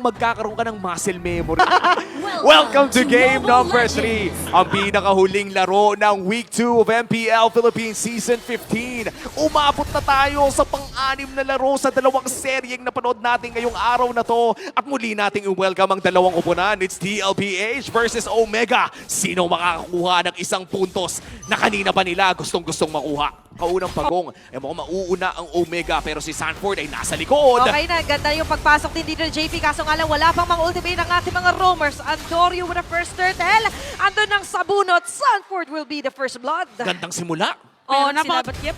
magkakaroon ka ng muscle memory. Welcome to game number 3, ang pinakahuling laro ng Week 2 of MPL Philippines Season 15. Umabot na tayo sa pang-anim na laro sa dalawang seryeng napanood natin ngayong araw na to. At muli nating i-welcome ang dalawang upunan. It's TLPH versus Omega. Sino makakakuha ng isang puntos na kanina pa nila gustong-gustong makuha? Kaunang pagong, mukhang mauuna ang Omega pero si Sanford ay nasa likod. Okay na, ganda yung pagpasok din dito ng JP. Kaso nga lang, wala pang mga ultimate ng ating mga roamers. Andorio with the first turtle. Andun ng sabunot. Sanford will be the first blood. Gandang simula. Oh, Meron sila- napaka-yep.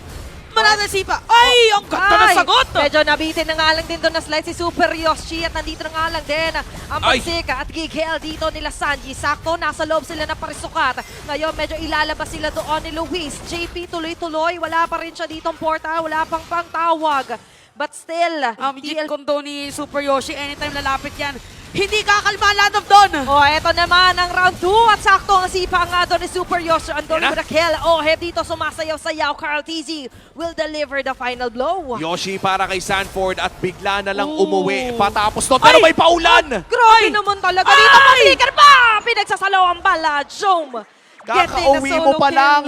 Manana sipa. Ay, ang ganda ng sagot! Medyo nabitin na nga lang din doon na slide si Super Yoshi at nandito na nga lang din ang Ay! pagsika at gigel dito nila Sanji. Sakto, nasa loob sila na parisukat. Ngayon, medyo ilalabas sila doon ni Luis. JP tuloy-tuloy, wala pa rin siya ditong porta, wala pang pangtawag. But still, Jeep kondo ni Super Yoshi, anytime lalapit yan, hindi kakalma land of Dawn! Oh, eto naman ang round 2 at sakto ang sipa nga doon ni Super Yoshi. Andun Yan na. with a kill. Oh, dito sumasayaw-sayaw. Carl TZ will deliver the final blow. Yoshi para kay Sanford at bigla na lang Ooh. umuwi. Patapos to, pero Ay! may paulan! Grabe naman talaga. Dito Ay! pa-flicker pa! Pinagsasalaw ang bala. Jome. Kakauwi mo pa lang.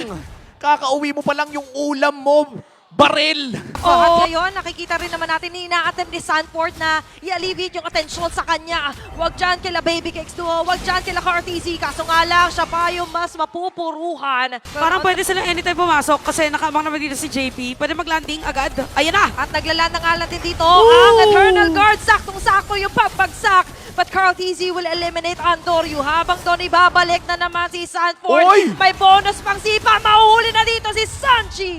Kakauwi mo pa lang yung ulam mo. Baril! Oh, at ngayon, nakikita rin naman natin ni ina-attempt ni Sanford na i-alleviate yung atensyon sa kanya. Huwag dyan kila Baby Cakes Duo, huwag dyan kila Cartesi. Kaso nga lang, siya pa yung mas mapupuruhan. Parang pwede silang anytime pumasok kasi nakaamang naman dito si JP. Pwede mag-landing agad. Ayan na! At naglaland na nga lang din dito ang Eternal Guard. Saktong-sakto yung pagbagsak. But Carl TZ will eliminate Andorio. Habang doon ibabalik na naman si Sanford. Oy! May bonus pang sipa. Mahuhuli na dito si Sanji.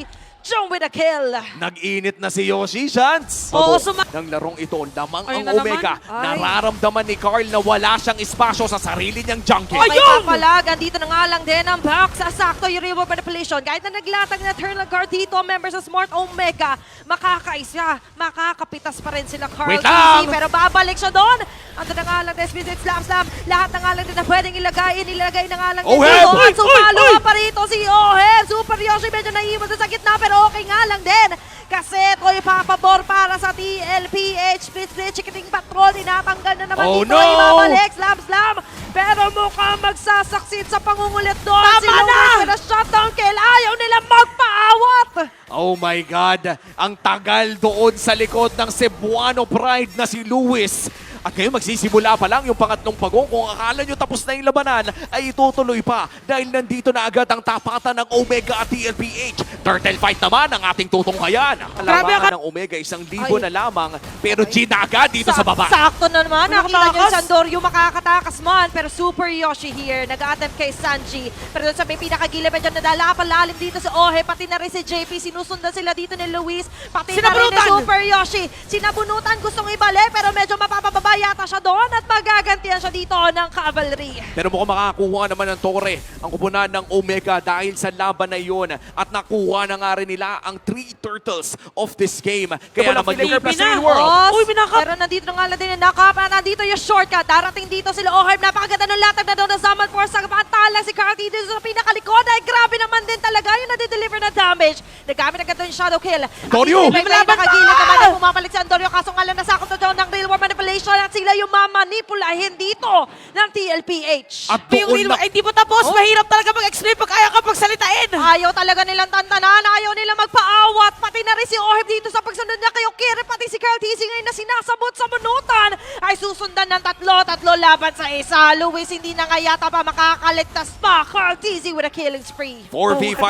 John with a kill. Nag-init na si Yoshi, Chance. Oo, ng larong ito, lamang Ayun ang na Omega. naman. Ay. Nararamdaman ni Carl na wala siyang espasyo sa sarili niyang jungle. May Ayun! papalag. Andito na nga lang din ang box. Sakto yung reward manipulation. Kahit na naglatag na Eternal Guard dito, members sa Smart Omega, makakaisa, makakapitas pa rin sila Carl Wait lang! TZ. Pero babalik siya doon. Ando na nga lang, Despised Slam Slam. Lahat na nga lang din na pwedeng ilagay na nga lang din Oheb! dito. Uy! At sumalo Uy! nga pa rito si Oheb. Super Yoshi medyo naiwan sa gitna pero okay nga lang din. Kasi ito'y papabor para sa TLPH. Split Chicketing Patrol. Tinatanggal na naman Oh, dito. no! Ibabalik. Slam Slam. Pero mukhang magsasaksid sa pangungulit doon. Tama Si Luis na! with a shutdown kill. Ayaw nila magpaawat. Oh my God! Ang tagal doon sa likod ng Cebuano Pride na si Luis. At ngayon magsisimula pa lang yung pangatlong pagong. Kung akala nyo tapos na yung labanan, ay itutuloy pa. Dahil nandito na agad ang tapatan ng Omega at TLPH. Turtle fight naman ang ating tutunghayan. Grabe Labanan ang- ng Omega, 1,000 na lamang. Pero ginaga dito sa baba. Sakto na naman. Nakita nyo Nakatakas. si Andorio makakatakas man. Pero Super Yoshi here. Nag-attempt kay Sanji. Pero doon sa may pinakagilid, medyo nadala palalim dito si Ohe. Pati na rin si JP. Sinusundan sila dito ni Luis. Pati na rin ni Sinabunutan! Super Yoshi. Sinabunutan. Gustong ibalik. Pero medyo mapapababa yata siya doon. At magagantihan siya dito ng cavalry. Pero mukhang makakakuha naman ng Torre ang kupunan ng Omega dahil sa laban na yun. At nakuha na nga rin nila ang 3 turtles of this game. Kaya naman yung Philippine Brazilian na. World. Os, Uy, binakap! Pero nandito na nga lang din yung nakap. Nandito yung shortcut. Darating dito sila Oharm. Napakaganda ng latag na doon ng Summon Force. Sa pantala si Carty dito sa pinakalikod. Ay grabe naman din talaga yung nadideliver na damage. Nagamit agad doon yung shadow kill. Andorio! May pinakagilid naman na pumapalik si Andorio. Kaso nga lang nasakot na doon ng real world manipulation. At sila yung mamanipulahin dito ng TLPH. At Yung doon real, na... ay di mo tapos. Mahirap talaga mag-explain pag kaya ka pagsalitain. Ayaw talaga nilang tantanan, ayaw nila magpaawat, pati na rin si Oheb dito sa pagsunod niya kay Okiri, pati si Carl TZ ngayon na sinasabot sa bunutan, ay susundan ng tatlo laban sa isa. Luis hindi na nga yata pa makakaligtas pa. Carl TZ with a killing spree. 4v5.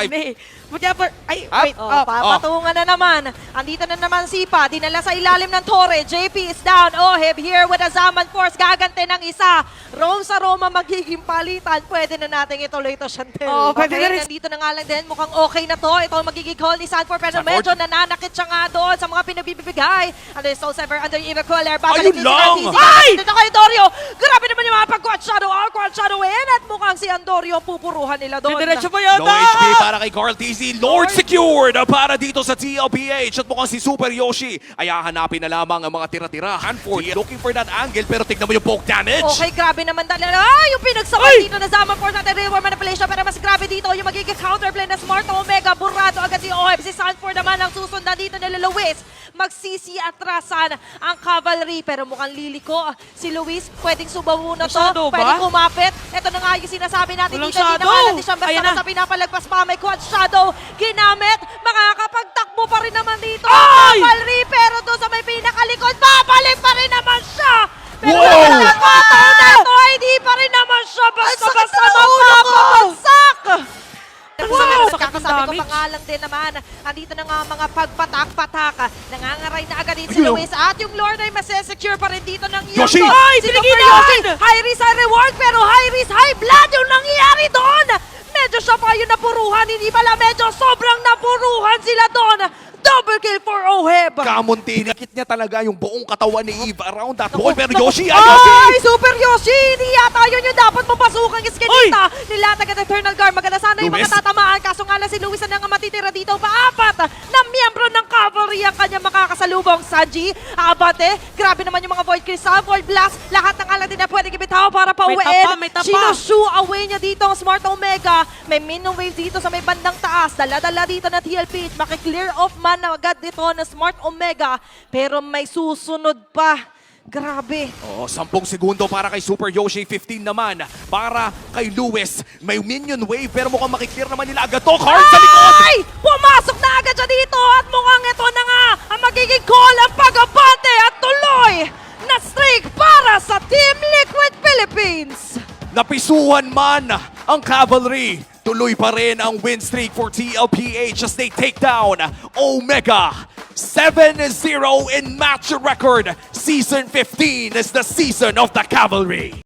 Ay, Up. wait. Oh, papatungan na naman. Andito na naman Sipa, dinala sa ilalim ng Torre. JP is down. Oheb here with a Zaman Force, gagante ng isa. Rome sa Roma magiging palitan. Pwede na natin ituloy ito, Chantel. Oh, pwede na rin. Nandito na nga lang din. Mukhang okay na to. Ito ang magiging call ni Sanford. Pero Sanford? medyo nananakit siya nga doon sa mga pinabibigay. Under Soul Sever, under Eva Cooler. Babalik Ayun dito lang! si Ay! Dito kay Dorio. Grabe naman yung mga pag-quad shadow out, quad shadow in. At mukhang si Andorio pupuruhan nila doon. Diretso pa yata. No HP para kay Carl TZ. Lord secured para dito sa TLPH. At mukhang si Super Yoshi ay hahanapin na lamang ang mga tira-tira. Hanford looking for that angle pero tignan mo yung poke damage. Okay, grabe naman talaga. Yung pinagsabay dito na Zaman Force natin reward manipulation. Pero mas grabe dito yung magiging counterplay na Smart Omega. Burrado agad si Oheb. Si Sanford naman ang susundan dito nila Luis. magsisiatrasan ang Cavalry. Pero mukhang liliko si Luis. Pwedeng subawo na May to. shadow ba? Pwedeng kumapit. Ito na nga yung sinasabi natin Walang dito. Hindi shadow. nakalandi siya Ayan na. basta pinapalagpas pa. May quad shadow ginamit. Makakapagtakbo pa rin naman dito. Ay! Cavalry, pero doon sa may pinakalikod, babalik pa rin naman siya. Pero Wow! nakakataon na ito, hindi pa rin naman siya basta-basta mapapabagsak. Wow! Sakit ng Kakasabi ko damage. pa nga lang din naman, andito na nga mga pagpatak-patak. Nangangaray na agad din si Ayun, oh. Luis at yung Lord ay masesecure pa rin dito ng Yoshi! Yoko. Ay, Si pinigilan! Super Yoshi, high risk, high reward, pero high risk, high blood yung nangyayari doon. Medyo siya pa yung napuruhan, hindi pala medyo sobrang napuruhan sila doon. Double kill for Oheb. Kamunti, nakit niya talaga yung buong katawan ni Eve around that ball. Pero Naku, Yoshi, Ay, Super Yoshi! Hindi yata yun yung dapat mapasukan Eskinita. Nilatag ang Eternal Guard. Maganda sana yung Luis? mga tatamaan. Kaso nga lang si Luis na nga matitira dito. Paapat na miyembro ng Cavalry ang kanya makakasalubong. Sanji, Abate, grabe naman yung mga Void Crystal, Void Blast. Lahat ng alam din na pwede ibitaw para pauwiin. May tapa. Sinushoe away niya dito ang Smart Omega. May minion wave dito sa may bandang taas. Dala-dala dito na TLP. Maki-clear off man na agad dito na Smart Omega. Pero may susunod pa. Grabe. Oh, 10 segundo para kay Super Yoshi, 15 naman para kay Luis. May minion wave pero mukhang makiklear naman nila agad to. Card sa likod! Ay! Pumasok na agad siya dito at mukhang ito na nga ang magiging call ang pag-abante at tuloy na streak para sa Team Liquid Philippines. Napisuhan man ang Cavalry. Tuloy pa rin ang win streak for TLPH as they take down Omega. 7-0 in match record. Season 15 is the season of the Cavalry.